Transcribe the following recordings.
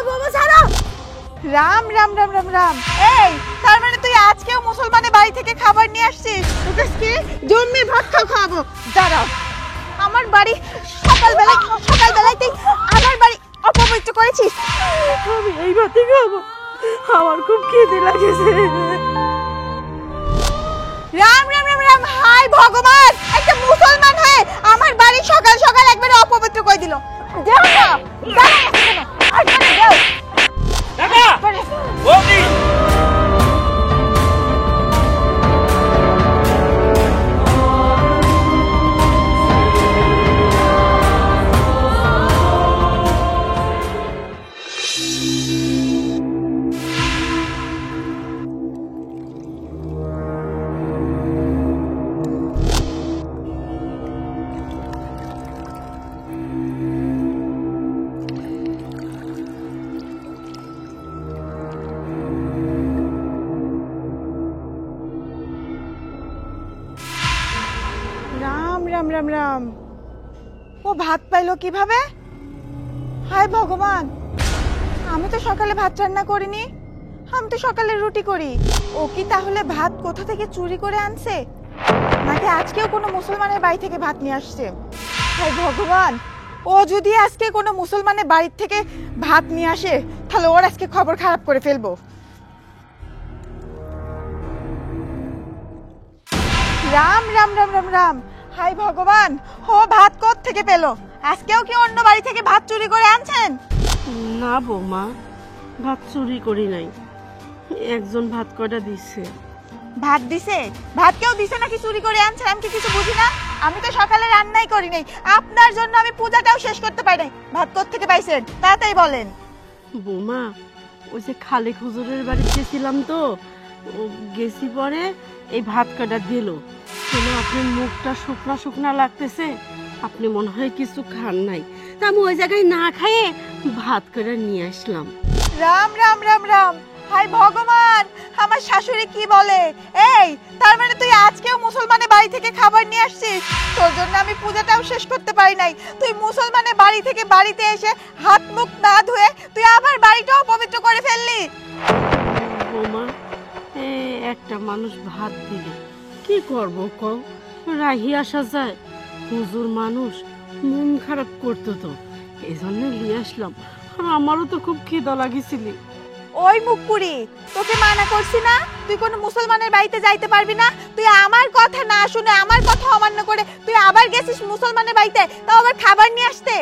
বাবা ছাড়ো। রাম রাম রাম রাম রাম। এই তার মানে তুই আজকেও মুসলমানের বাড়ি থেকে খাবার নিয়ে আসছিস? তোকে কি জন্মে ভাত খাওয়াবো? দাঁড়াও, আমার বাড়ি সকালবেলাতেই আমার বাড়ি অপবিত্র করেছিস। আমি এই ভাতই খাবো, আমার খুব খিদে লাগেছে। রাম রাম রাম রাম। হাই ভগবান, একটা মুসলমান হয়ে আমার বাড়ি সকাল সকাল একবারে অপবিত্র করে দিল। যাও না, দাঁড়াও কেন? আর কেন যাও? কাকা বৌদি রাম রাম রাম রাম। ও ভাত পাইলো কিভাবে? হায় ভগবান, আমি তো সকালে ভাত রান্না করিনি, আমি তো সকালে রুটি করি। ও কি তাহলে ভাত কোথা থেকে চুরি করে আনছে, নাকি আজকেও কোনো মুসলমানের বাড়ি থেকে ভাত নিয়ে আসছে? হায় ভগবান, ও যদি আজকে কোনো মুসলমানের বাড়ি থেকে ভাত নিয়ে আসে তাহলে ওর আজকে খবর খারাপ করে ফেলবো। রাম রাম রাম রাম রাম। হাই ভগবান, ও ভাত কোথা থেকে পেলো? আজকেও কি অন্য বাড়ি থেকে ভাত চুরি করে আনছেন? না বৌমা, ভাত চুরি করি নাই, একজন ভাত কয়টা দিচ্ছে। ভাত দিছে? ভাত কেউ দিছে নাকি চুরি করে আনছেন? আমি কি কিছু বুঝি না? আমি তো সকালে রান্নাই করি নাই, আপনার জন্য আমি পূজাটাও শেষ করতে পারি নাই। ভাত কোথা থেকে পাইছেন তাড়াতাড়ি বলেন। বৌমা, ওই যে খালেক হুজুরের বাড়ি গেছিলাম তো, ও গেছি পরে এই ভাত কয়টা দিল। আপনার মুখটা শুকনা শুকনা লাগতেছে, আপনি মনে হয় কিছু খান নাই, তা আমি ওই জায়গায় না খাইয়ে ভাত কয়টা নিয়ে আসলাম। রাম রাম রাম রাম। হাই ভগবান, আমার শাশুড়ি কি বলে? এই তার মানে তুই আজকেও মুসলমানের বাড়ি থেকে খাবার নিয়ে আসছিস? তোর জন্য আমি পূজাটাও শেষ করতে পারি নাই, তুই মুসলমানের বাড়ি থেকে বাড়িতে এসে হাত মুখ না ধুয়ে তুই আবার বাড়িটাও পবিত্র করে ফেললি। বৌমা, একটা মানুষ ভাত দিলে কি করবো কও, রাহি আসা যায়? হুজুর মানুষ, মন খারাপ করতো তো, এই জন্য নিয়ে আসলাম। আমারও তো খুব খিদা লাগিছিল। ওই মুখপুরি, তোকে মানা করছি না তুই কোনো মুসলমানের বাড়িতে যাইতে পারবি না? তুই আমার কথা না শুনে, আমার কথা অমান্য করে তুই আবার গেছিস মুসলমানের বাড়িতে, তাও আবার খাবার নিয়ে আসতে।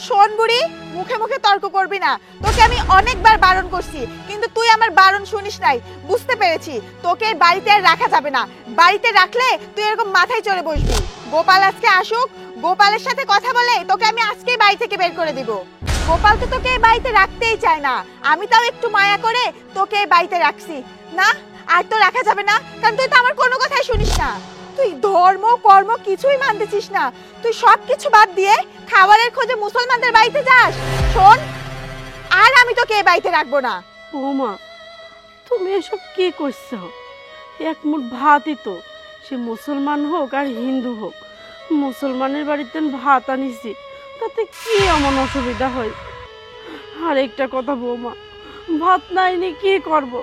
শোন বুড়ি, মুখে মুখে তর্ক করবি না। তোকে আমি অনেকবার বারণ করছি, কিন্তু তুই আমার বারণ শুনিস নাই। বুঝতে পেরেছি, তোকে বাড়িতে আর রাখা যাবে না। বাড়িতে রাখলে তুই এরকম মাথায় চড়ে বসবি। গোপাল আজকে আসুক, গোপালের সাথে কথা বলে তোকে আমি আজকেই বাড়ি থেকে বের করে দিব। গোপাল তো তোকে এই বাড়িতে রাখতেই চায় না, আমি তাও একটু মায়া করে তোকে এই বাড়িতে রাখছি। না, আর তো রাখা যাবে না, কারণ তুই তো আমার কোনো কথাই শুনিস না। তুই ধর্ম কর্ম কিছুই মানতেছিস না, তুই সব কিছু বাদ দিয়ে খাবারের খোঁজে মুসলমানদের বাড়িতে যাস। শোন, আর আমি তোকে এই বাড়িতে রাখবো না। বৌমা, তুমি এসব কি করছো? এক মুঠ ভাতই তো, সে মুসলমান হোক আর হিন্দু হোক, মুসলমানের বাড়িতে ভাত আনিছি, তাতে কি এমন অসুবিধা হয়? আর একটা কথা বৌমা, ভাত নাইনি কি করব?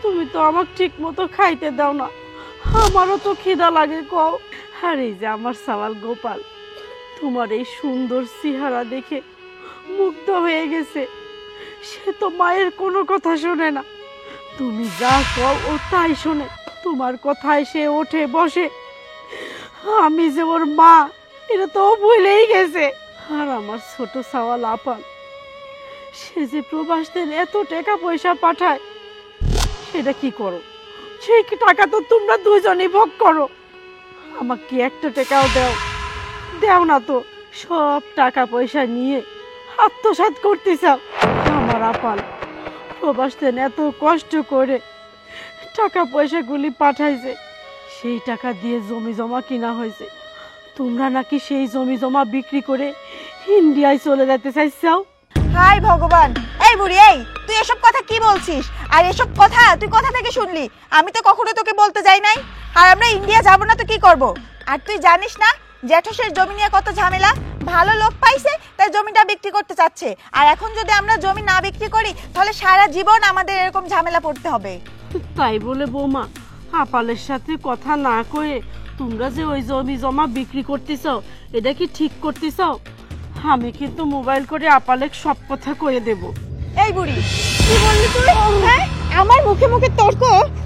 তুমি তো আমাকে ঠিক মতো খাইতে দাও না, আমারও তো খিদা লাগে কও। আর এই যে আমার সাওয়াল গোপাল, তোমার এই সুন্দর চেহারা দেখে মুগ্ধ হয়ে গেছে। সে তো মায়ের কোনো কথা শোনে না, তুমি যা কও ও তাই শোনে, তোমার কথায় সে ওঠে বসে। আমি যে ওর মা, এটা তো ও ভুলেই গেছে। আর আমার ছোট সাওয়াল আপান, সে যে প্রবাসদের এত টাকা পয়সা পাঠায়, সেটা কি করো? সেই টাকা তো তোমরা দুজনেই ভোগ করো, আমাকে একটা টাকাও দেও না তো। সব টাকা পয়সা নিয়ে আত্মসাৎ করতে চাও। আমার আপান প্রবাসদের এত কষ্ট করে টাকা পয়সাগুলি পাঠাইছে, সেই টাকা দিয়ে জমি জমা কিনা হয়েছে। তোমরা নাকি সেই জমি জমা বিক্রি করে ইন্ডিয়ায় চলে যেতে চাইছাও। হাই ভগবান, এই বুড়ি, এই তুই এসব কথা কি বলছিস? আর এসব কথা তুই কোথা থেকে শুনলি? আমি তো কখনো তোকে বলতে যাই নাই। আর আমরা ইন্ডিয়া যাব না তো কি করব? আর তুই জানিস না জেঠুসের জমি নিয়ে কত ঝামেলা? ভালো লোক পাইছে তাই জমিটা বিক্রি করতে চাচ্ছে। আর এখন যদি আমরা জমি না বিক্রি করি তাহলে সারা জীবন আমাদের এরকম ঝামেলা পড়তে হবে। তাই বলে বৌমা আপালের সাথে কথা না কয়ে তোমরা যে ওই জমি জমা বিক্রি করতেছ এটা কি ঠিক করতেছ? আমি কিন্তু মোবাইল করে আপালেক সব কথা কয়ে দেব। এই বুড়ি কি বললি তুই? হ্যাঁ আমার মুখে মুখে তর্ক?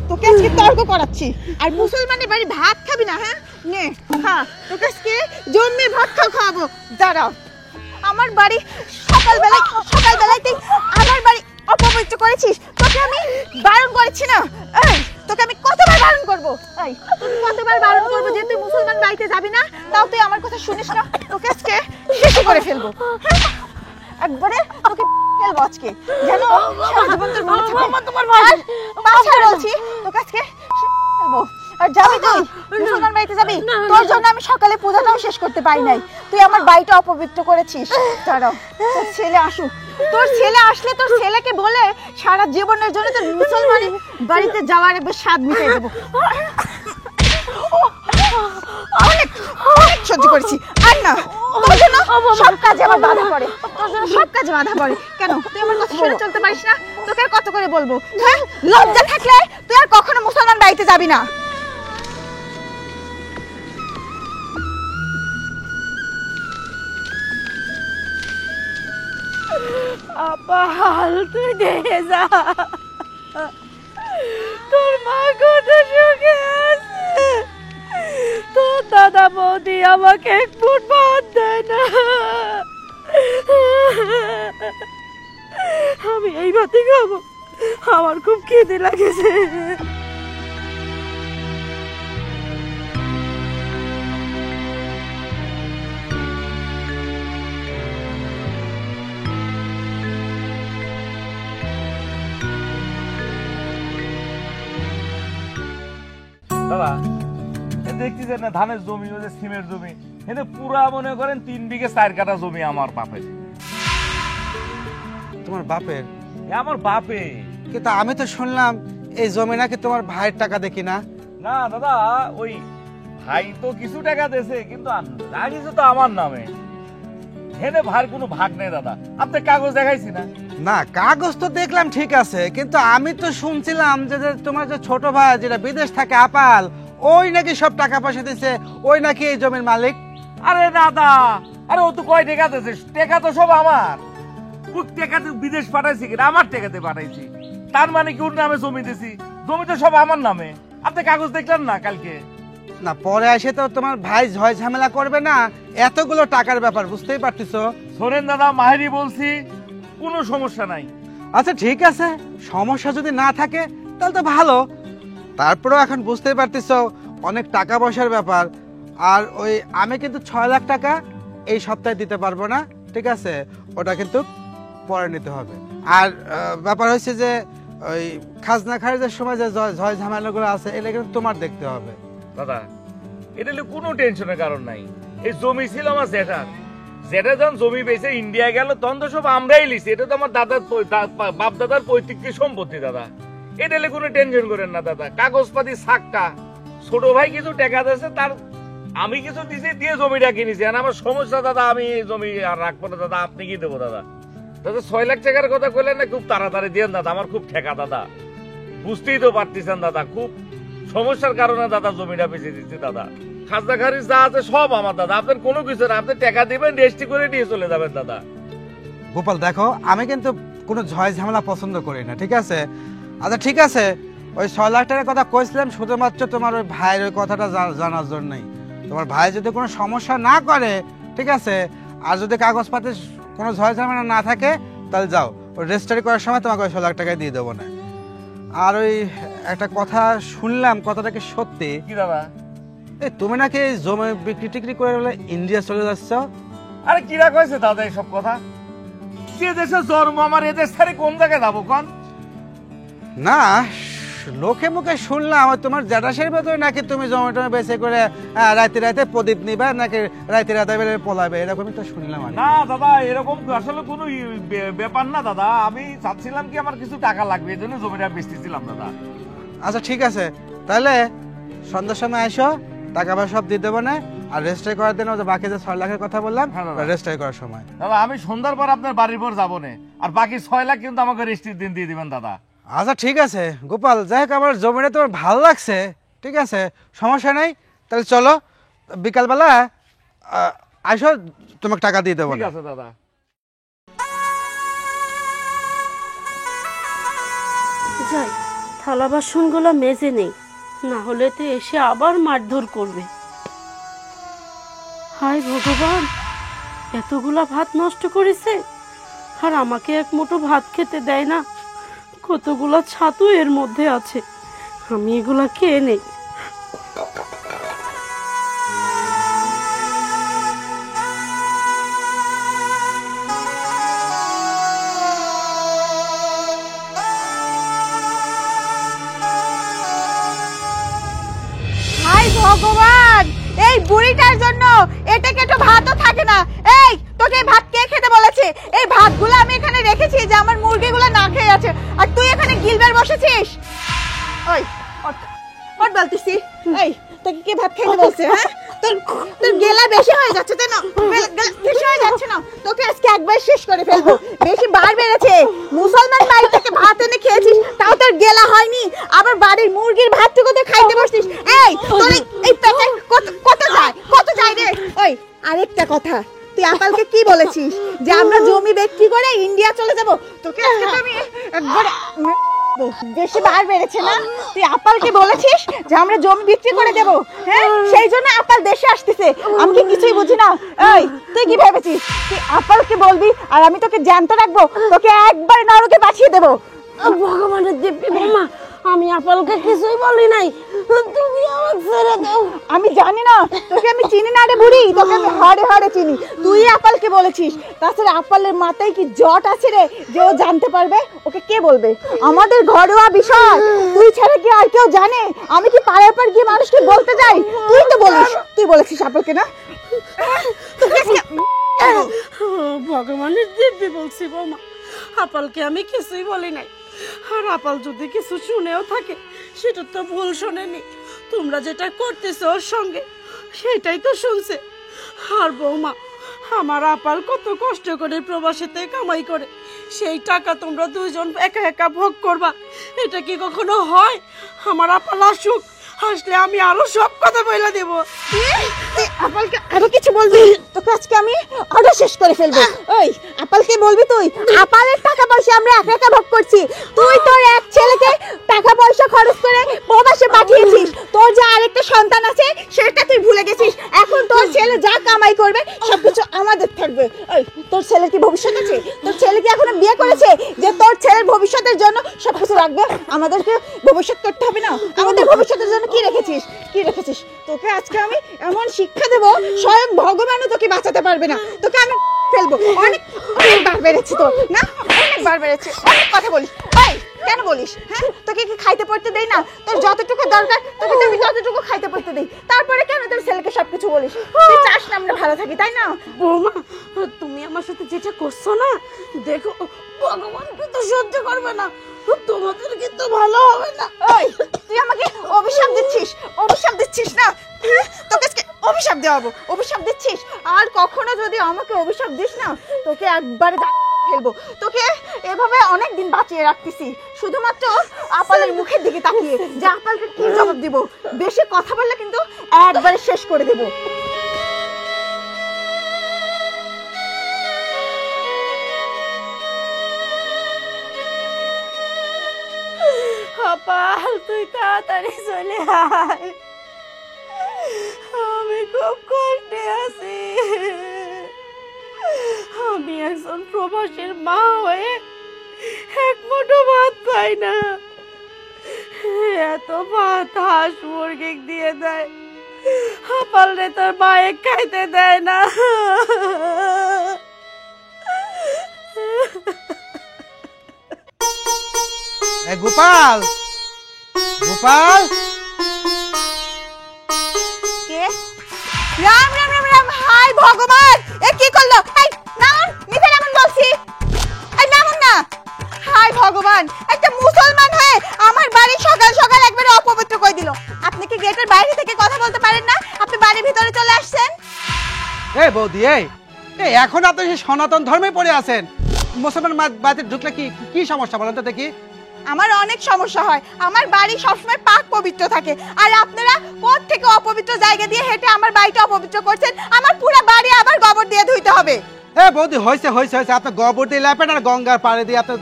তোকে আজকে তর্ক করাচ্ছি। আর মুসলমানের বাড়ি ভাত খাবি না? হ্যাঁ নে হ্যাঁ তোকে আজকে জমি ভাত খাওয়াবো। দাঁড়াও, আমার বাড়ি সকালবেলাতেই আমার বাড়ি অপবিত্র করেছিস। তোকে আমি বারণ করেছি না? এই তোকে আমি কতবার বারণ করব? এই তোকে কতবার বারণ করব যে তুই মুসলমান বাড়িতে যাবি না? তাও তুই আমার কথা শুনিস না। তোকে আজকে শেষ করে ফেলবো। একবারে তোকে ফেলবো আজকে, যেন সারা জীবন তোর মনে থাকে। তোমার ভাই বাছা বলছি তোকে আজকে ফেলবো। আর যাবি তুই মুসলমান বাড়িতে যাবি? তোর জন্য আমি সকালে পূজাটাও শেষ করতে পারি নাই। তুই আমার বাড়িটা অপবিত্র করেছিস। দাঁড়াও তোর ছেলে আসুক। তোর ছেলে আসলে তোর ছেলেকে বলে সারা জীবনের জন্য তোর মুসলমান বাড়িতে যাওয়ার একবার স্বাদ মিটিয়ে দেবো। অনেক অনেক সহ্য করেছি আর না। তোর জন্য সব কাজে আমার বাধা পড়ে। তোর জন্য সব কাজে বাধা পড়ে। কেন তুই আমার কথা শুনে চলতে পারিস না? তোকে আর কত করে বলবো? হ্যাঁ লজ্জা থাকলে তুই আর কখনো মুসলমান বাড়িতে যাবি না। আপাল তুই দেখে যা তোর মা কত সুখে আছে। তোর দাদা বৌদি আমাকে এক ফুট ভাত দেয় না। আমি এই ভাতই খাবো, আমার খুব খিদে লাগেছে। দাদা দেখতেছেন না ধানের জমি, ওই যে সিমের জমি, এখানে পুরা মনে করেন 3 বিঘে 4 কাঠা জমি আমার বাপের। তোমার বাপের? আমার বাপে। কিন্তু আমি তো শুনলাম এই জমি নাকি তোমার ভাইয়ের টাকা দেখি না। না দাদা, ওই ভাই তো কিছু টাকা দিয়েছে কিন্তু লাগিয়েছে তো আমার নামে। হেনে ভাইয়ের কোনো ভাগ নেই দাদা। আপনি কাগজ দেখাইছি না? না কাগজ তো দেখলাম ঠিক আছে, কিন্তু আমি তো শুনছিলাম যে তোমার যে ছোট ভাই যেটা বিদেশ থাকে আপাল, ওই নাকি সব টাকা পয়সা দিছে, ওই নাকি এই জমির মালিক। আরে দাদা, আরে ও তো কয় টাকা দিয়েছে? টাকা তো সব আমার। ওই টাকাতে বিদেশ পাঠাইছি কিনা আমার টাকাতে পাঠাইছি। তার মানে কি ওর নামে জমি দিছি? জমি তো সব আমার নামে। আপনি কাগজ দেখলেন না কালকে? না পরে এসে তো তোমার ভাই ঝয় ঝামেলা করবে না? এতগুলো টাকার ব্যাপার বুঝতেই পারতেছো। শোনেন দাদা, মাহেরি বলছি, কোনো সমস্যা নাই। আচ্ছা ঠিক আছে, সমস্যা যদি না থাকে তাহলে তো ভালো। তারপরেও এখন বুঝতেই পারতেছো অনেক টাকা পয়সার ব্যাপার। আর ওই আমি কিন্তু 6 লাখ টাকা এই সপ্তাহে দিতে পারবো না, ঠিক আছে? ওটা কিন্তু পরে নিতে হবে। আর ব্যাপার হচ্ছে যে ওই খাজনা খারিজের সময় যে ঝয় ঝামেলাগুলো আছে এগুলো কিন্তু তোমার দেখতে হবে। দাদা এটা হলে কোনো টেনশনের কারণ নাই। এই জমি ছিল আমার জেঠার। জেঠা যখন জমি বেচে ইন্ডিয়া গেল তখন তো সব আমরাই লিছি। এটা তো আমার দাদার বাপ দাদার পৈতৃক সম্পত্তি দাদা। এটা হলে কোনো টেনশন করেন না দাদা। কাগজপাতি সাক্কা, ছোট ভাই কিছু টাকা দিয়েছে, তার আমি কিছু দিছি দিয়ে জমিটা কিনেছি। আর আমার সমস্যা দাদা, আমি এই জমি আর রাখবো না দাদা। আপনি কি দেবো দাদা? দাদা 6 লাখ টাকার কথা কইলেন না, খুব তাড়াতাড়ি দিয়েন দাদা। আমার খুব ঠেকা দাদা, বুঝতেই তো পারতেছেন দাদা। খুব সমস্যার কারণে দাদা জমিটা বেঁচে দিচ্ছি দাদা। খাজনা খারিজ যা আছে সব আমার দাদা। আপনার কোনো কিছু না, আপনি টাকা দিবেন, রেজিস্ট্রি করে নিয়ে চলে যাবেন দাদা। গোপাল দেখো, আমি কিন্তু কোনো ঝয় ঝামেলা পছন্দ করি না, ঠিক আছে? আচ্ছা ঠিক আছে, ওই 6 লাখ টাকার কথা কইছিলাম শুধুমাত্র তোমার ওই ভাইয়ের ওই কথাটা জানার জন্যই। তোমার ভাই যদি কোনো সমস্যা না করে, ঠিক আছে, আর যদি কাগজপাতি কোনো ঝয় ঝামেলা না থাকে তাহলে যাও, ওই রেজিস্ট্রি করার সময় তোমাকে ওই 6 লাখ টাকায় দিয়ে দেবো না। আর ওই একটা কথা শুনলাম, কথাটা কি সত্যি? কি দাদা? এই তুমি নাকি জমি বিক্রি টিক্রি করে বলে ইন্ডিয়া চলে যাচ্ছ? আরে কিরা কইছে দাদা এইসব কথা? যে দেশে জন্ম আমার, এ দেশ ছাড়ি কোন জায়গায় যাবো কন? না লোকে মুখে শুনলাম তোমার জ্যাঠাশের ভেতরে নাকি তুমি জমি টমি বেঁচে করে রাতে রাতে প্রদীপ নিবা, নাকি রাতে রাতে বেড়ে পলাবে, এরকমই তো শুনলাম। না দাদা, এরকম আসলে কোনো ব্যাপার না দাদা। আমি চাচ্ছিলাম কি আমার কিছু টাকা লাগবে, এই জন্য জমিটা বেচতেছিলাম দাদা। আচ্ছা ঠিক আছে, তাহলে সন্ধ্যার সময় আসো, টাকা পয়সা সব দিয়ে দেবো না। আর রেজিস্ট্রি করার দিন যে বাকি যে 6 লাখের কথা বললাম হ্যাঁ, দাদা। রেজিস্ট্রি করার সময়। দাদা আমি সন্ধ্যার পর আপনার বাড়ির পর যাবো না, আর বাকি 6 লাখ কিন্তু আমাকে রেজিস্ট্রির দিন দিয়ে দিবেন দাদা। আচ্ছা ঠিক আছে গোপাল, যাই হোক আমার জমিটা তোমার ভালো লাগছে, ঠিক আছে সমস্যা নেই। তাহলে চলো বিকালবেলা আসো, তোমাকে টাকা দিয়ে দেবো। ঠিক আছে দাদা। যাই থালা বাসনগুলো মেজে নেই, না হলে তো এসে আবার মারধর করবে। হায় ভগবান, এতগুলা ভাত নষ্ট করেছে, আর আমাকে এক মুঠো ভাত খেতে দেয় না। কতগুলা ছাতু এর মধ্যে আছে, আমি এগুলা খেয়ে নেই। হাই ভগবান, এই বুড়িটার জন্য এটা কেটো ভাতও থাকে না। এই তোকে এই ভাত কে খেতে বলেছে? এই ভাতগুলো আমি এখানে রেখেছি যে আমার মুরগিগুলো না খেয়ে আছে, আর তুই এখানে গিলবার বসেছিস। ওই ওট বলতিছি, এই তোকে কে ভাত খেতে বলছে? হ্যাঁ তোর তোর গেলা বেশি হয়ে যাচ্ছে, তাই না? বেশি হয়ে যাচ্ছে না, তোকে আজকে একবার শেষ করে ফেলবো। বেশি বার বেড়েছে। মুসলমান বাড়ি থেকে ভাত এনে খেয়েছিস, তাও তোর গেলা হয়নি, আবার বাড়ির মুরগির ভাতটুকু তো খাইতে বসতিস। এই তোর এই পেটে কত যায় রে? ওই আরেকটা কথা, তুই আপালকে কি বলেছিস যে আমরা জমি বিক্রি করে ইন্ডিয়া চলে যাব? তোকে আজকে তো আমি একবার বেশি বার বেড়েছে না? তুই আপালকে বলেছিস যে আমরা জমি বিক্রি করে দেব, হ্যাঁ সেই জন্য আপাল দেশে আসতেছে। আমি কি কিছুই বুঝি না? এই তুই কি ভেবেছিস তুই আপালকে বলবি আর আমি তোকে জ্যান্ত রাখবো? তোকে একবার নরকে পাঠিয়ে দেবো। ভগবানের দিব্যি বৌমা, আমি আপালকে কিছুই বলি নাই, তুমি আমার ছেড়ে দাও। আমি জানি না, তোকে আমি চিনি না রে বুড়ি, তোকে আমি হাড়ে হাড়ে চিনি। তুই আপালকে বলেছিস, তাছাড়া আপালের মাথায় কি জট আছে রে যে ও জানতে পারবে? ওকে কে বলবে? আমাদের ঘরোয়া বিষয়, তুই ছাড়া কি আর কেউ জানে? আমি কি পাড়ার পর গিয়ে মানুষকে বলতে যাই? তুই তো বলিস, তুই বলেছিস আপালকে না? তোকে ভগবানের দিব্যি বলছি বৌমা, আপালকে আমি কিছুই বলি নাই। আর আপাল যদি কিছু শুনেও থাকে, সেটা তো ভুল শোনেনি। তোমরা যেটা করতেছো ওর সঙ্গে, সেটাই তো শুনছে। আর বৌমা, আমার আপাল কত কষ্ট করে প্রবাসীতে কামাই করে, সেই টাকা তোমরা দুইজন একা একা ভোগ করবা, এটা কি কখনো হয়? আমার আপাল আসুক, আসলে আমি আরো সব কথা বলে দেব। তুই আপালকে আরো কিছু বলবি? তোকে আজকে আমি আরো শেষ করে ফেলবো। ওই আপালকে বলবি তুই আপালের টাকা পয়সা আমরা একা একা ভোগ করছি। তুই তোর এক ছেলেকে টাকা পয়সা খরচ করে প্রবাসে পাঠিয়েছিস, তোর যে আরেকটা সন্তান আছে সেটা তুই ভুলে গেছিস। এখন তোর ছেলে যা কামাই করবে সবকিছু আমাদের থাকবে। ওই তোর ছেলের কি ভবিষ্যৎ আছে? তোর ছেলে কি এখনো বিয়ে করেছে যে তোর ছেলের ভবিষ্যতের জন্য সবকিছু রাখবে? আমাদেরকে ভবিষ্যৎ করতে হবে না? আমাদের ভবিষ্যতের জন্য কি রেখেছিস? কি রেখেছিস? তোকে আজকে আমি এমন শিক্ষা দেবো, স্বয়ং ভগবানও তোকে বাঁচাতে পারবে না। তোকে আমি ফেলবো। অনেকবার বেড়েছি তোর না, অনেকবার বেড়েছে। অনেক কথা বলিস। এই কেন বলিস? হ্যাঁ তোকে কি খাইতে পড়তে দেই না? তোর যতটুকু দরকার তোকে তো আমি ততটুকু খাইতে পড়তে দেই, তারপরে কেন তোর ছেলেকে সবকিছু বলিস? তুই চাস না আমরা ভালো থাকি, তাই না? বৌমা, তুমি আমার সাথে যেটা করছো না, দেখো ভগবান কিন্তু সহ্য করবে না, তোমাদের কিন্তু ভালো হবে না। ওই তুই আমাকে অভিশাপ দিচ্ছিস? অভিশাপ দিচ্ছিস না? হ্যাঁ, তোকে আজকে অভিশাপ দেওয়াবো। অভিশাপ দিচ্ছিস? আর কখনো যদি আমাকে অভিশাপ দিস না, তোকে একবারে ফেলবো। তোকে এভাবে অনেক দিন বাঁচিয়ে রাখতেছি শুধুমাত্র আপালের মুখের দিকে তাকিয়ে, যে আপালকে কি জবাব দিব। বেশি কথা বললে কিন্তু একবারে শেষ করে দেবো। আপাল, তুই তাড়াতাড়ি চলে আয়, আমি খুব কষ্টে আছি। আমি একজন প্রবাসীর মা হয়ে এক মুঠো ভাত পাই না, এত ভাত হাঁস মুরগি দিয়ে দেয়, আপাল রে তোর মায়ে খাইতে দেয় না। গোপাল, গোপাল, কে? রাম রাম রাম রাম, হাই ভগবান, এ কি করলো? এই নামুন, নিচে নামুন বলছি। এই নামুন না। হাই ভগবান, একটা মুসলমান হয়ে আমার বাড়ি সকাল সকাল একবারে অপবিত্র করে দিল। আপনি কি গেটের বাইরে থেকে কথা বলতে পারেন না? আপনি বাড়ির ভিতরে চলে আসছেন। বৌদি এই এই এখন আপনি সেই সনাতন ধর্মে পড়ে আছেন, মুসলমান বাড়িতে ঢুকলে কি কি সমস্যা বলেন তো দেখি? আমার অনেক সমস্যা হয়, আমার বাড়ি সবসময় পাক পবিত্র থাকে, আর আপনারা কোত্থেকে অপবিত্র জায়গা দিয়ে হেঁটে আমার বাড়িটা অপবিত্র করছেন, আমার পুরো বাড়ি আবার গোবর দিয়ে ধুইতে হবে। এ বৌদি হয়েছে হয়েছে হয়েছে, আপনি গোবর দিয়ে লেপেন আর গঙ্গার পাড়ে দিয়ে আপনি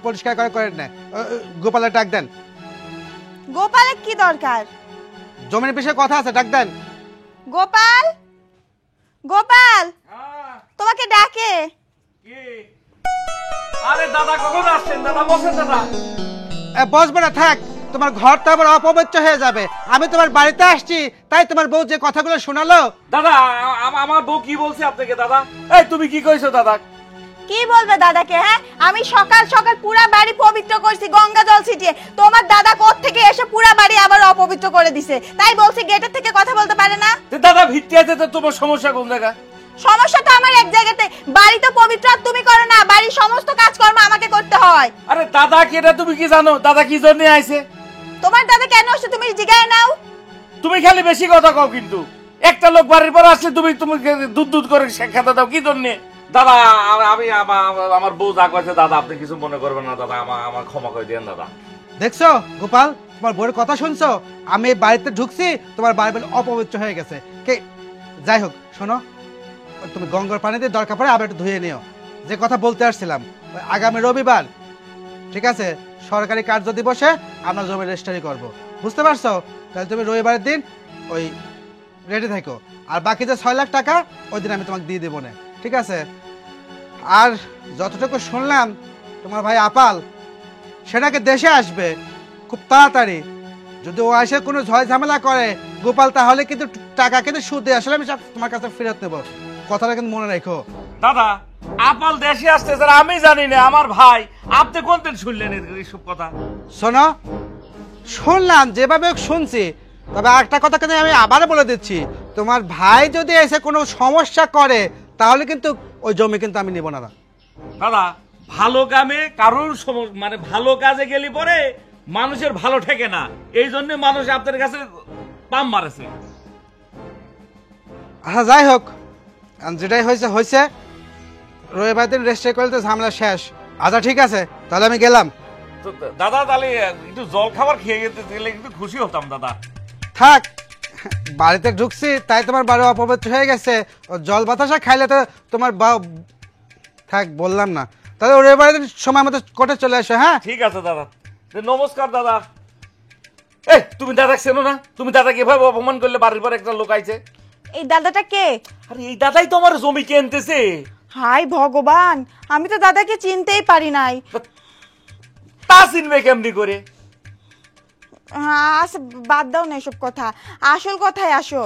পরিষ্কার করে করেন না। গোপালের ডাক দেন। গোপালের কি দরকার? জমির বিষয়ে কথা আছে, ডাক দেন। গোপাল, গোপাল তোমাকে ডাকে। আরে দাদা কখন আসছেন? দাদা বসেন দাদা। বসবে না, থাক, তোমার ঘর তো আবার অপবিত্র হয়ে যাবে। আমি তোমার বাড়িতে আসছি, তাই তোমার বউ যে কথাগুলো শোনালো। দাদা আমার বউ কি বলছে আপনাকে? দাদা এই তুমি কি কইছো? দাদা কি বলবে দাদাকে? হ্যাঁ, আমি সকাল সকাল পুরা বাড়ি পবিত্র করছি গঙ্গা জল ছিটিয়ে, তোমার দাদা কোত্থেকে এসে পুরা বাড়ি আবার অপবিত্র করে দিছে, তাই বলছি গেটের থেকে কথা বলতে পারে না। দাদা ভিত্তি আছে তো, তোমার সমস্যা কোন জায়গা? সমস্যা তো আমার এক জায়গাতে, বাড়ি তো পবিত্র আর তুমি করো না, বাড়ির সমস্ত কাজকর্ম আমাকে করতে হয়। আরে দাদা কি এটা তুমি কি জানো? দাদা কি জন্য আইছে? তোমার দাদা কেন আসছে তুমি জিগায় নাও। তুমি খালি বেশি কথা কও, কিন্তু একটা লোক বাড়ির পর আসলে তুমি তুমি দুধ দুধ করে খেতে দাও কি জন্য? দাদা আমি আমার বউ যা কইছে দাদা আপনি কিছু মনে করবেন না দাদা, আমার ক্ষমা করে দেন দাদা। দেখছো গোপাল, তোমার বউয়ের কথা শুনছো? আমি বাড়িতে ঢুকছি, তোমার বাড়ি বলে অপবিত্র হয়ে গেছে। কে যাই হোক, শোনো, তুমি গঙ্গার পানি দিয়ে দরকার পড়ে আবার একটু ধুয়ে নিও। যে কথা বলতে আসছিলাম, ওই আগামী রবিবার, ঠিক আছে, সরকারি কার্য দিবসে আমরা জমি রেজিস্ট্রি করবো, বুঝতে পারছো? তাহলে তুমি রবিবারের দিন ওই রেডি থাকো, আর বাকি যে 6 লাখ টাকা ওই দিন আমি তোমাকে দিয়ে দেবো না, ঠিক আছে? আর যতটুকু শুনলাম তোমার ভাই আপাল সেটাকে দেশে আসবে খুব তাড়াতাড়ি। যদি ও এসে কোনো ঝয় ঝামেলা করে গোপাল, তাহলে কিন্তু টাকা কিন্তু সুদে আসলে আমি সব তোমার কাছে ফেরত নেবো, কথাটা কিন্তু মনে রেখো। দাদা আপাল দেশে আসতে স্যার আমি জানি না, আমার ভাই, আপনি কোন দিন শুনলেন এইসব কথা? শোনো, শুনলাম যেভাবে হোক শুনছি, তবে একটা কথা কিন্তু আমি আবারও বলে দিচ্ছি, তোমার ভাই যদি এসে কোনো সমস্যা করে তাহলে কিন্তু ওই জমি কিন্তু আমি নেব না। দাদা ভালো কামে কারোর মানে ভালো কাজে গেলে পরে মানুষের ভালো ঠেকে না, এই জন্য মানুষ আপনার কাছে পাম মারেছে। আচ্ছা যাই হোক, যেটাই হয়েছে হয়েছে, রবিবার দিন রেজিস্ট্রি করলে তো ঝামেলা শেষ। আচ্ছা ঠিক আছে, তাহলে আমি গেলাম। তো দাদা তাহলে একটু জল খাবার খেয়ে যেতে গেলে একটু খুশি হতাম দাদা। থাক, বাড়িতে ঢুকছি তাই তোমার বাড়ি অপবিত্র হয়ে গেছে, জল বাতাসা খাইলে তো তোমার থাক, বললাম না। তাহলে ওর এবারে সময় মতো কোর্টে চলে আসো। হ্যাঁ ঠিক আছে দাদা, নমস্কার দাদা। এই তুমি দাদা চেনো না? তুমি দাদাকে এভাবে অপমান করলে বাড়ির পর একটা লোক আইছে। এই দাদাটা কে? আরে এই দাদাই তো আমার জমি কিনতেছে। হাই ভগবান, আমি তো দাদাকে চিনতেই পারি নাই। তা চিনবে কেমনি করে? আচ্ছা বাদ দাও না এসব কথা, আসল কথায় আসো।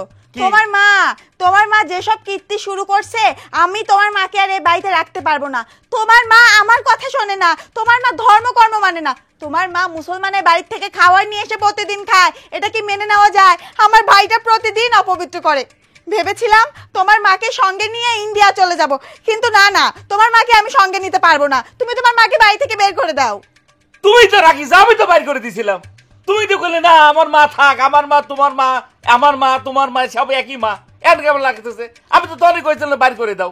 তোমার মা যেসব কীর্তি শুরু করছে, আমি তোমার মাকে আর এই বাড়িতে রাখতে পারবো না। তোমার মা আমার কথা শোনে না, তোমার মা ধর্মকর্ম মানে না, তোমার মা মুসলমানের বাড়ি থেকে খাবার নিয়ে এসে প্রতিদিন খায়, এটা কি মেনে নেওয়া যায়? আমার ভাইটা প্রতিদিন অপবিত্র করে। ভেবেছিলাম তোমার মাকে সঙ্গে নিয়ে ইন্ডিয়া চলে যাব, কিন্তু না না, তোমার মাকে আমি সঙ্গে নিতে পারবো না। তুমি তোমার মাকে বাড়ি থেকে বের করে দাও। তুই তো রাখিস, আমি তো বাইর করে দিছিলাম। তুই তো বললে না আমার মা থাক, আমার মা তোমার মা, আমার মা তোমার মা সব একই মা, এর কেমন লাগতেছে? আমি তো তখনই কইছিলাম বাইর করে দাও।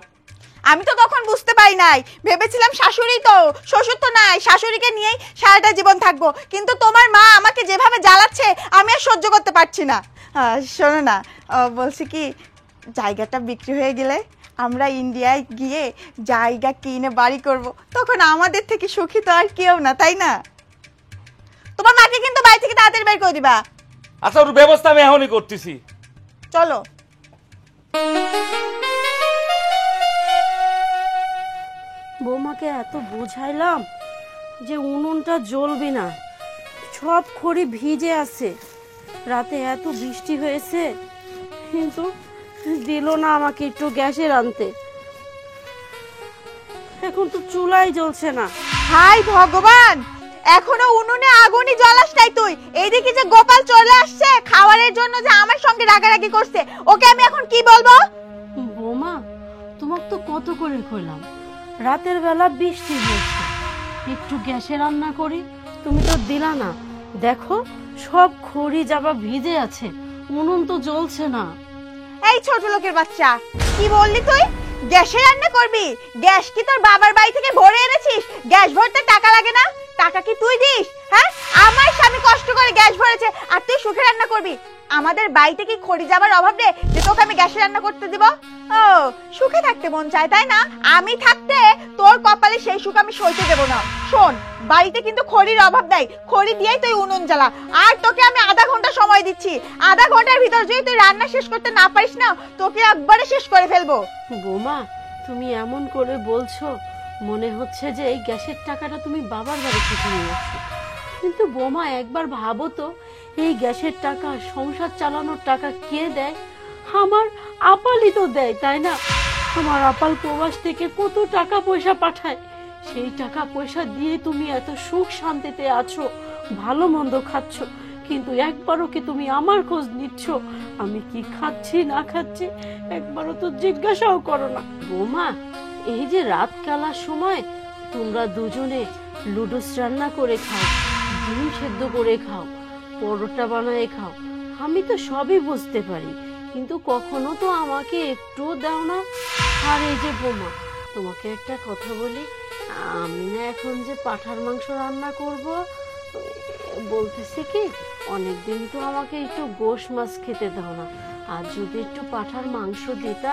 আমি তো তখন বুঝতে পারি নাই, ভেবেছিলাম শাশুড়ি তো, শ্বশুর তো নাই, শাশুড়িকে নিয়েই সারাটা জীবন থাকবো, কিন্তু তোমার মা আমাকে যেভাবে জ্বালাচ্ছে আমি আর সহ্য করতে পারছি না। শোনো না, বলছি কি, জায়গাটা বিক্রি হয়ে গেলে আমরা ইন্ডিয়ায় গিয়ে জায়গা কিনে বাড়ি করব, তখন আমাদের থেকে সুখী তো আর কেউ না, তাই না? তোমার মাকে কিন্তু বাড়ি থেকে তাড়াতাড়ি বের করে দিবা। আচ্ছা ওর ব্যবস্থা আমি এখনই করতেছি। চলো। বৌমাকে এত বোঝাইলাম যে উনুনটা জ্বলবে না, সব খড়ি ভিজে আছে, রাতে এত বৃষ্টি হয়েছে, কিন্তু দিল না আমাকে একটু গ্যাসের আনতে। এখন তো চুলাই জ্বলছে না। হাই ভগবান, এখনো উনুনে আগুনই জ্বলাস নাই তুই। এইদিকে যে গোপাল চলে আসছে খাবারের জন্য, যে আমার সঙ্গে রাগারাগি করছে, ওকে আমি এখন কি বলবো? বৌমা তোমাকে তো কত করে কইলাম রাতের বেলা বৃষ্টি হয়েছে, একটু গ্যাসে রান্না করি, তুমি তো দিলা না। দেখো সব খড়ি জাবা ভিজে আছে, উনুন তো জ্বলছে না। এই ছোট লোকের বাচ্চা, কি বললি তুই? গ্যাসে রান্না করবি? গ্যাস কি তোর বাবার বাড়ি থেকে ভরে এনেছিস? গ্যাস ভরতে টাকা লাগে না? টাকা কি তুই দিস? হ্যাঁ, আমার স্বামী কষ্ট করে গ্যাস ভরেছে আর তুই সুখে রান্না করবি? আমাদের বাড়িতে কি খড়ি যাবার অভাব নেই যে তোকে আমি গ্যাসে রান্না করতে দিব? ও, সুখে থাকতে মন চায় তাই না? আমি থাকতে তোর কপালে সেই সুখ আমি সইতে দেব না। শোন, বাড়িতে কিন্তু খড়ির অভাব নাই, খড়ি দিয়েই তুই উনুন জ্বালা। আর তোকে আমি আধা ঘন্টা সময় দিচ্ছি, আধা ঘন্টার ভিতর যদি তুই রান্না শেষ করতে না পারিস না, তোকে একবারে শেষ করে ফেলবো। বৌমা, তুমি এমন করে বলছো মনে হচ্ছে যে এই গ্যাসের টাকাটা তুমি বাবার বাড়ি থেকে নিয়ে আসছো। কিন্তু বৌমা, একবার ভাবো তো, এই গ্যাসের টাকা, সংসার চালানোর টাকা কে দেয়? আমার আপালই তো দেয়, তাই না? আমার আপাল প্রবাস থেকে কত টাকা পয়সা পাঠায়, সেই টাকা পয়সা দিয়ে তুমি এত সুখ শান্তিতে আছো, ভালো মন্দ খাচ্ছ, কিন্তু একবারও কি তুমি আমার খোঁজ নিচ্ছ? আমি কি খাচ্ছি না খাচ্ছি একবারও তো জিজ্ঞাসাও করো না। বৌমা, এই যে রাত কালার সময় তোমরা দুজনে লুডুস রান্না করে খাও, ডিম সেদ্ধ করে খাও, পরোটা বানায় খাও, আমি তো সবই বুঝতে পারি, কিন্তু কখনো তো আমাকে একটুও দাও না। আর এই যে বৌমা, তোমাকে একটা কথা বলি, আমি না এখন যে পাঁঠার মাংস রান্না করব, বলতেছি কি, অনেকদিন তো আমাকে একটু গোশ মাছ খেতে দাও না, আর যদি একটু পাঁঠার মাংস দিতা,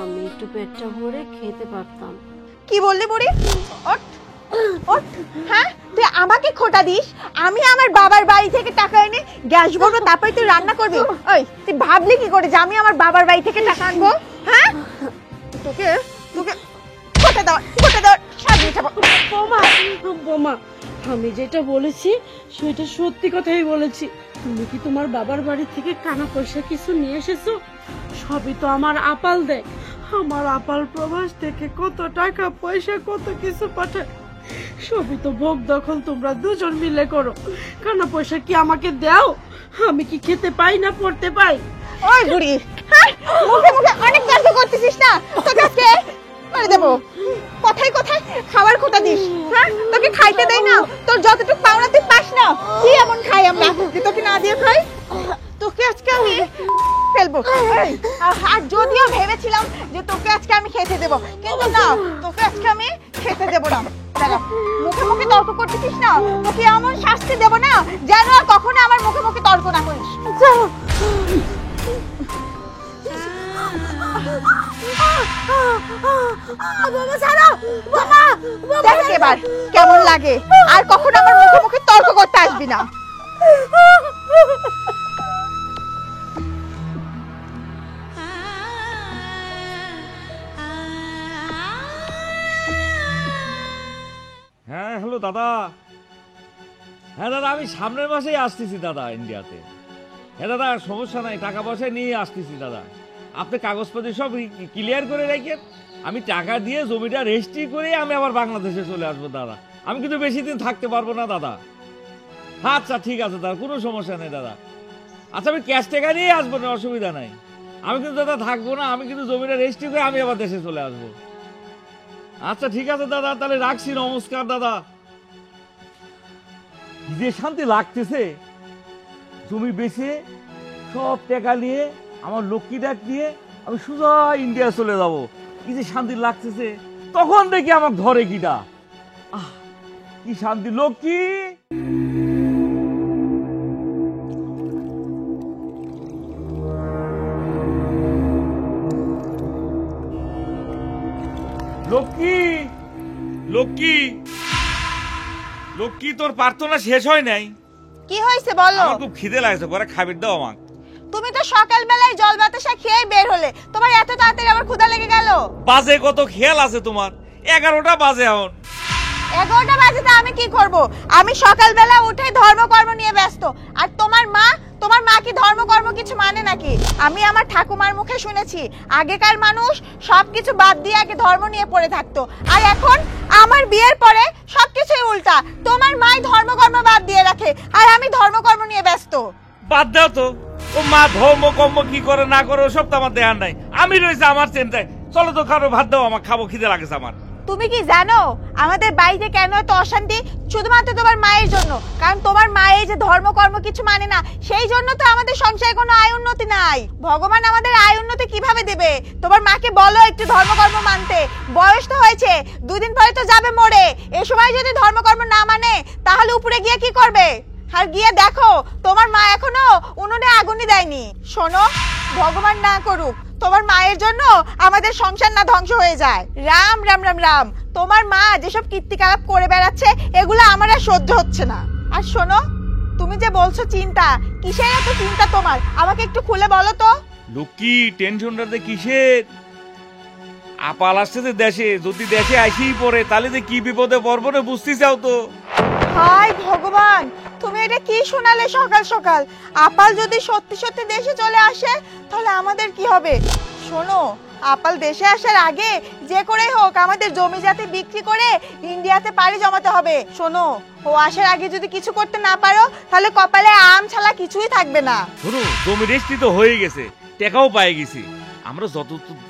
আমি একটু পেটটা ভরে খেতে পারতাম। কি বললি বুড়ি? ওঠ, ওঠ। হ্যাঁ, তুই আমাকে খোটা দিস? আমি আমার বাবার বাড়ি থেকে টাকা এনে গ্যাস ভরবো, তারপরে তুই রান্না করবি? ওই, তুই ভাবলি কি করে যে আমি আমার বাবার বাড়ি থেকে টাকা আনবো? হ্যাঁ, তোকে তোকে খোটা দাও সাজিয়ে খাবো। বোমা, বোমা, আমি যেটা বলেছি সেটা সত্যি কথাই বলেছি। তুমি কি তোমার বাবার বাড়ি থেকে টাকা পয়সা কিছু নিয়ে এসেছো? সবই তো আমার আপাল দেয়। আমার আপাল প্রবাস থেকে কত টাকা পয়সা, কত কিছু পাঠায়, সবই তো ভোগ দখল তোমরা দুজন মিলে করো। টাকা পয়সা কি আমাকে দাও? আমি কি খেতে পাই না পড়তে পাই? ওই বুড়ি, হ্যাঁ, মুখে মুখে অনেক গল্প করতেছিস না? তোকে আজকে করে দেবো। কথায় কথায় খাবার খোটা দিস? হ্যাঁ, তোকে খাইতে দেই না? তোর যতটুকু পাওনা তুই পাস না? কি এমন খাই আমরা যে তোকে না দিয়ে খাই? তোকে আজকে আমি ফেলবো। আর যদিও ভেবেছিলাম যে তোকে আজকে আমি খেতে দেবো, কিন্তু না, তোকে আজকে আমি খেতে দেবো না। দাঁড়া, মুখে মুখে তর্ক করতেছিস না? তোকে এমন শাস্তি দেবো না যেন আর কখনো আমার মুখে মুখে তর্ক না করিস। দেখ এবার কেমন লাগে, আর কখনো আমার মুখে মুখে তর্ক করতে আসবি না। হ্যাঁ, হ্যালো দাদা। হ্যাঁ দাদা, আমি সামনের মাসেই আসতেছি দাদা ইন্ডিয়াতে। হ্যাঁ দাদা, সমস্যা নাই, টাকা পয়সা নিয়ে আসতেছি দাদা। আপনি কাগজপত্র সব ক্লিয়ার করে রাখেন, আমি টাকা দিয়ে জমিটা রেজিস্ট্রি করে আমি আবার বাংলাদেশে চলে আসবো দাদা। আমি কিন্তু বেশি দিন থাকতে পারবো না দাদা। আচ্ছা ঠিক আছে দাদা, কোনো সমস্যা নেই দাদা। আচ্ছা, আমি ক্যাশ টাকা নিয়ে আসবো না, অসুবিধা নাই। আমি কিন্তু দাদা থাকবো না, আমি কিন্তু জমিটা রেজিস্ট্রি করে আমি আবার দেশে চলে আসবো। আচ্ছা ঠিক আছে দাদা, তাহলে রাখছি, নমস্কার দাদা। কি যে শান্তি লাগতেছে, জমি বেচে সব টাকা নিয়ে আমার লক্ষ্মী ডাক দিয়ে আমি সোজা ইন্ডিয়া চলে যাব। কি যে শান্তি লাগতেছে, তখন দেখি আমার ঘরে কিটা, কি শান্তি। লক্ষ্মী, লক্ষ্মী, লক্ষ্মী, লক্ষ্মী, তোর প্রার্থনা শেষ হয় নাই? কি হয়েছে বলো? আমার খুব খিদে লাগছে, ঘরে খাবার দাও আমাকে। তুমি তো সকালবেলায় জল বাতাসা খেয়ে বের হলে, তোমার এত তাড়াতাড়ি আবার ক্ষুধা লেগে গেল? বাজে কত খেয়াল আছে তোমার? 11টা বাজে এখন। 11টা বাজে তা আমি কি করব? আমি সকালবেলা উঠে ধর্মকর্ম নিয়ে ব্যস্ত। আর তোমার মা কি ধর্মকর্ম কিছু মানে নাকি? আমি আমার ঠাকুমার মুখে শুনেছি আগেকার মানুষ সবকিছু বাদ দিয়ে আগে ধর্ম নিয়ে পড়ে থাকতো, আর এখন আমার বিয়ের পরে সবকিছুই উল্টা। তোমার মাই ধর্মকর্ম বাদ দিয়ে রাখে আর আমি ধর্মকর্ম নিয়ে ব্যস্ত। বাদ দাও তো, ও মা ধর্ম কর্ম কি করে না করে ওসব তো আমার দেয়ার নাই। আমি রয়েছে আমার চিন্তায়। চলো তো খারো, ভাত দাও আমার, খাবো, খিদে লাগেছে আমার। তুমি কি জানো আমাদের বাড়িতে কেন এত অশান্তি? শুধুমাত্র তোমার মায়ের জন্য। কারণ তোমার মা এই যে ধর্মকর্ম কিছু মানে না, সেই জন্য তো আমাদের সংসারে কোনো আয় উন্নতি নাই। ভগবান আমাদের আয় উন্নতি কিভাবে দেবে? তোমার মাকে বলো একটু ধর্মকর্ম মানতে। বয়স তো হয়েছে, 2 দিন পরে তো যাবে মরে। এই সময় যদি ধর্মকর্ম না মানে তাহলে উপরে গিয়ে কি করবে? আর গিয়ে দেখো তোমার মা এখনো উনুনে আগুনই দেয়নি। শোনো, ভগবান না করুক তোমার মায়ের জন্য আমাদের সংসার না ধ্বংস হয়ে যায়। রাম রাম রাম রাম। তোমার মা যেসব কীর্তিকলাপ করে বেড়াচ্ছে এগুলো আমার আর সহ্য হচ্ছে না। আর শোনো, তুমি যে বলছো চিন্তা, কিসের এত চিন্তা তোমার? আমাকে একটু খুলে বলো তো। লক্ষ্মী, টেনশনটাতে কিসের? আপাল আসছে যে দেশে, যদি দেশে আসেই পড়ে তাহলে যে কি বিপদে পড়বো না বুঝতে চাও তো? হায় ভগবান, তুমি এটা কি শোনালে সকাল সকাল? আপাল যদি সত্যি সত্যি দেশে চলে আসে তাহলে আমাদের কি হবে? শোনো, আপাল দেশে আসার আগে যে করেই হোক আমাদের জমি জাতি বিক্রি করে ইন্ডিয়াতে পাড়ি জমাতে হবে। শোনো, ও আসার আগে যদি কিছু করতে না পারো তাহলে কপালে আম ছাড়া কিছুই থাকবে না। শোনো, জমি রেস্টি তো হয়ে গেছে, টাকাও পাই গেছি। আমরা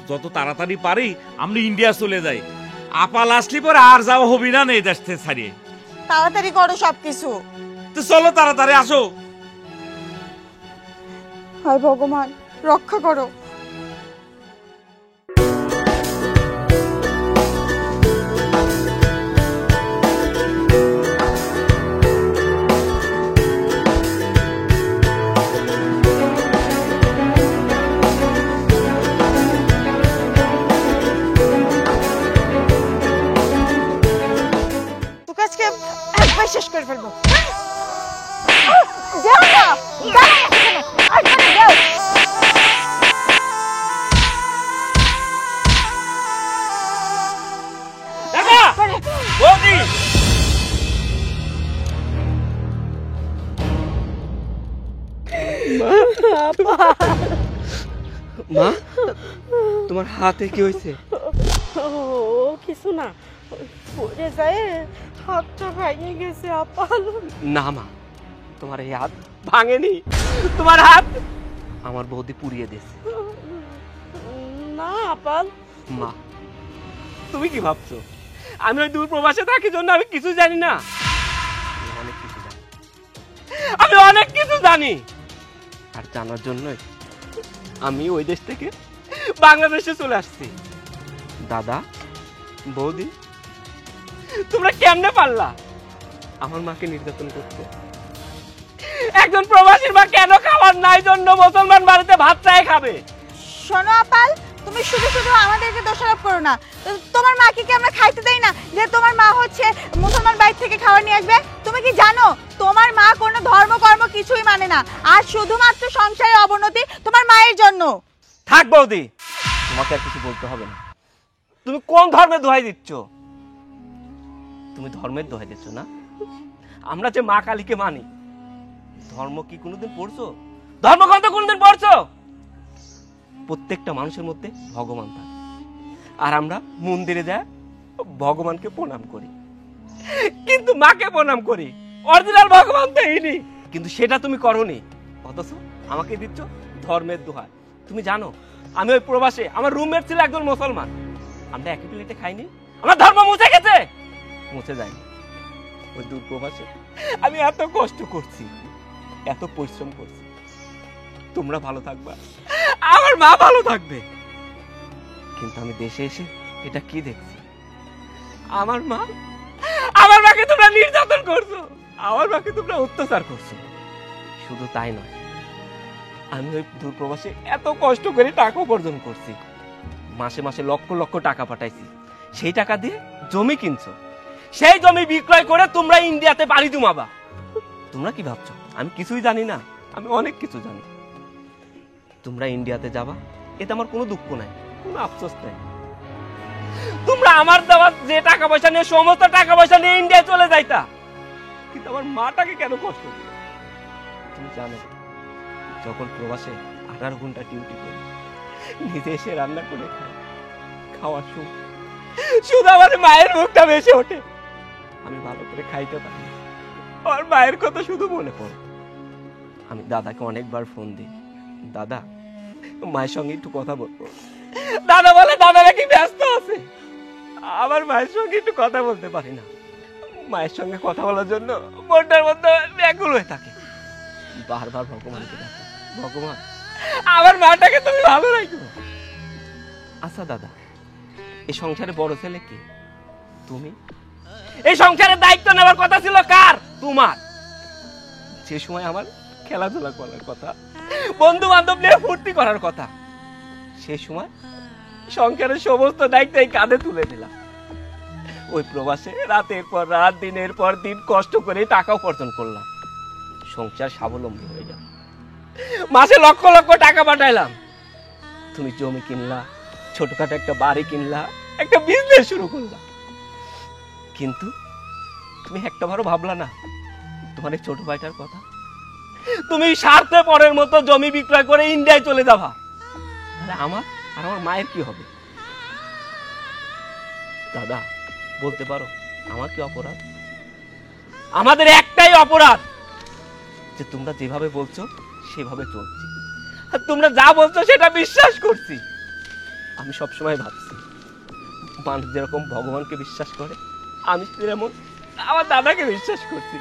যত তাড়াতাড়ি পারি আমরা ইন্ডিয়া চলে যাই। আপাল আসলি পরে আর যাওয়া হবি না এই দেশ থেকে ছাড়িয়ে। তাড়াতাড়ি করো সবকিছু। তো চলো তাড়াতাড়ি আসো। হায় ভগবান, রক্ষা করো। তোকে আজকে একবার শেষ করে ফেলবো। যাও না, দাঁড়াও এখানে, এখানে যাও। দাদা, বৌদি, মা, তোমার হাতে কি হয়েছে? ও কিছু না, পড়ে যায় হাতটা ভেঙে গেছে আপাল। না মা, তোমার এই হাত ভাঙেনি, তোমার হাত আমার বৌদি পুড়িয়ে দিয়েছে। না আপাল। মা, তুমি কি ভাবছো আমি ওই দূর প্রবাসে থাকি জন্য আমি কিছু জানি না? আমি অনেক কিছু জানি। আর জানার জন্যই আমি ওই দেশ থেকে বাংলাদেশে চলে আসছি। দাদা, বৌদি, তোমরা কেমনে পারলা আমার মাকে নির্যাতন করতে? একজন প্রবাসীর মা কেন খাবার নাই জন্য মুসলমান বাড়িতে ভাত চাই খাবে? শোনো আপাল, তুমি শুধু শুধু আমাদেরকে দোষারোপ করো না। তোমার মাকে কি আমরা খাইতে দেই না যে তোমার মা হচ্ছে মুসলমান বাড়ি থেকে খাবার নিয়ে আসবে? তুমি কি জানো তোমার মা কোনো ধর্মকর্ম কিছুই মানে না, আর শুধুমাত্র সংসারের অবনতি তোমার মায়ের জন্য। থাক বৌদি, তোমাকে আর কিছু বলতে হবে না। তুমি কোন ধর্মের দোহাই দিচ্ছ? তুমি ধর্মের দোহাই দিচ্ছ না? আমরা যে মা কালীকে মানি, ধর্ম কি কোনোদিন পড়ছো? ধর্মগ্রন্থ কোনোদিন পড়ছো? প্রত্যেকটা মানুষের মধ্যে ভগবান থাকে, আর আমরা মন্দিরে যাই ভগবানকে প্রণাম করি, কিন্তু মাকে প্রণাম করি। অরিজিনাল ভগবান তো ইনি, কিন্তু সেটা তুমি করোনি, অথচ আমাকে দিচ্ছ ধর্মের দোহাই। তুমি জানো আমি ওই প্রবাসে আমার রুমমেট ছিল একজন মুসলমান, আমরা একই প্লেটে খাইনি, আমার ধর্ম মুছে গেছে? মুছে যায়নি। ওই দূর প্রবাসে আমি এত কষ্ট করছি, এত পরিশ্রম করছি, তোমরা ভালো থাকবা, আমার মা ভালো থাকবে। কিন্তু আমি দেশে এসে এটা কি দেখছি? আমার মাকে তোমরা নির্যাতন করছো, আমার মাকে তোমরা অত্যাচার করছো। শুধু তাই নয়, আমি ওই দূর প্রবাসে এত কষ্ট করে টাকা উপার্জন করছি, মাসে মাসে লক্ষ লক্ষ টাকা পাঠাইছি, সেই টাকা দিয়ে জমি কিনছো, সেই জমি বিক্রয় করে তোমরা ইন্ডিয়াতে পাড়ি জমাবা। তোমরা কি ভাবছো আমি কিছুই জানি না? আমি অনেক কিছু জানি। তোমরা ইন্ডিয়াতে যাবা, এতে আমার কোনো দুঃখ নাই, কোনো আফসোস নাই। তোমরা আমার দেওয়া যে টাকা পয়সা নিয়ে, সমস্ত টাকা পয়সা নিয়ে ইন্ডিয়ায় চলে যাইতা, কিন্তু আমার মাটাকে কেন কষ্ট দিলে? তুমি জানো, যখন প্রবাসে 18 ঘন্টা ডিউটি করি, নিজে এসে রান্না করে খাই, খাওয়ার শুধু আমার মায়ের মুখটা ভেসে ওঠে। আমি ভালো করে খাইতে পারি, আর মায়ের কথা শুধু মনে পড়ে। আমি দাদাকে অনেকবার ফোন দিই, দাদা মায়ের সঙ্গে একটু কথা বলবো। দাদা বলে দাদা নাকি ব্যস্ত আছে। আমার মায়ের সঙ্গে একটু কথা বলতে পারি না। মায়ের সঙ্গে কথা বলার জন্য মনটার মধ্যে ব্যাকুল হয়ে থাকে। বারবার ভগবানকে ডাকি, ভগবান আমার মাটাকে তুমি ভালো রাখো। আচ্ছা দাদা, এই সংসারে বড় ছেলে কি? তুমি। এই সংসারের দায়িত্ব নেওয়ার কথা ছিল কার? তোমার। যে সময় আমার খেলাধুলা করার কথা, বন্ধু বান্ধব নিয়ে ফুর্তি করার কথা, সেই সময় সংসারের সমস্ত দায়িত্ব এই কাঁধে তুলে দিলাম। ওই প্রবাসে রাতের পর রাত, দিনের পর দিন কষ্ট করে টাকা উপার্জন করলাম, সংসার স্বাবলম্বী হয়ে গেল। মাসে লক্ষ লক্ষ টাকা পাঠাইলাম। তুমি জমি কিনলা, ছোটখাটো একটা বাড়ি কিনলা, একটা বিজনেস শুরু করলা। কিন্তু তুমি একটা বারও ভাবলা না তোমার এই ছোট ভাইটার কথা? তুমি স্বার্থে পরের মতো জমি বিক্রয় করে ইন্ডিয়ায় চলে যাবা। তাহলে আমার আর আমার মায়ের কি হবে? দাদা বলতে পারো আমার কি অপরাধ? আমাদের একটাই অপরাধ যে তোমরা যেভাবে বলছো সেভাবে চলছি, আর তোমরা যা বলছো সেটা বিশ্বাস করছি। আমি সবসময় ভাবছি মানুষ যেরকম ভগবানকে বিশ্বাস করে, আমি তেমন আমার দাদাকে বিশ্বাস করছি,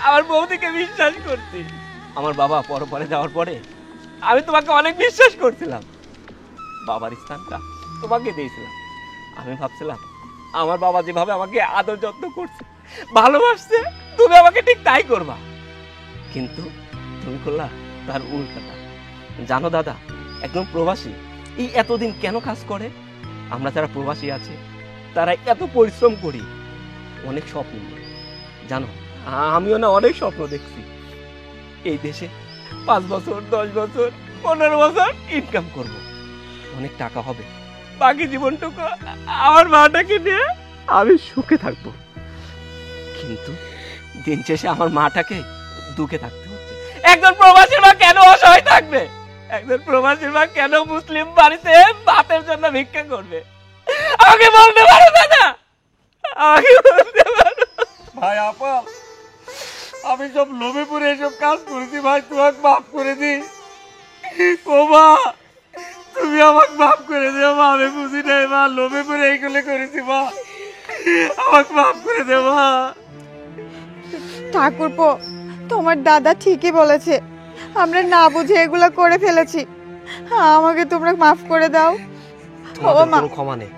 আমার বৌদিকে বিশ্বাস করছি। আমার বাবা পরপরে যাওয়ার পরে আমি তোমাকে অনেক বিশ্বাস করছিলাম। বাবার স্থানটা তোমাকে দিয়েছিলাম। আমি ভাবছিলাম আমার বাবা যেভাবে আমাকে আদর যত্ন করছে, ভালোবাসছে, তুমি আমাকে ঠিক তাই করবা। কিন্তু তুমি করলা তার উল্টাটা। জানো দাদা, একজন প্রবাসী এই এতদিন কেন কাজ করে? আমরা যারা প্রবাসী আছে তারা এত পরিশ্রম করি, অনেক স্বপ্ন নিয়ে। জানো, আমিও না অনেক স্বপ্ন দেখছি। এই দেশে 5 বছর, 10 বছর, 15 বছর ইনকাম করব, অনেক টাকা হবে, বাকি জীবনটুকু আমার মাটাকে নিয়ে আমি সুখে থাকবো। কিন্তু দিন শেষে আমার মাটাকে দুঃখে থাকতে হচ্ছে। একজন প্রবাসীর মা কেন অসহায় থাকবে? একজন প্রবাসীর মা কেন মুসলিম বাড়িতে ভাতের জন্য ভিক্ষা করবে? আমাকে বলতে পারো দাদা, আমাকে বলতে পারো? ভাই আপা, আমি সব লোভে পড়ে এসব কাজ করেছি ভাই, তোমাকে মাফ করে দি। ও মা, তুমি আমাকে মাফ করে দিও মা, আমি বুঝি নাই মা, লোভে পড়ে এইগুলো করেছি মা, আমাকে মাফ করে দে মা। ঠাকুরপো, তোমার দাদা ঠিকই বলেছে, আমরা না বুঝে এগুলো করে ফেলেছি, আমাকে তোমরা মাফ করে দাও। তোমাদের কোনো ক্ষমা নেই,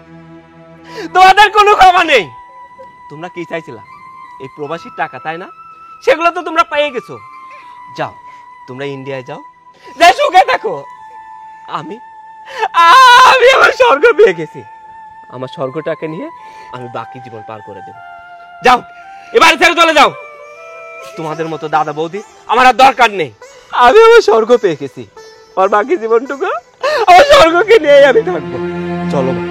তোমাদের কোনো ক্ষমা নেই। তোমরা কি চাইছিলা? এই প্রবাসীর টাকা, তাই না? সেগুলো তো তোমরা পেয়ে গেছো। যাও, তোমরা ইন্ডিয়ায় যাও, যাই সুখে থাকো। আমি আমি আমার স্বর্গ পেয়ে গেছি। আমার স্বর্গটাকে নিয়ে আমি বাকি জীবন পার করে দেব। যাও, এবারে থেকে চলে যাও। তোমাদের মতো দাদা বৌদি আমার আর দরকার নেই। আমি আমার স্বর্গ পেয়ে গেছি, আর বাকি জীবনটুকু আমার স্বর্গকে নিয়ে আমি থাকবো। চলো মা।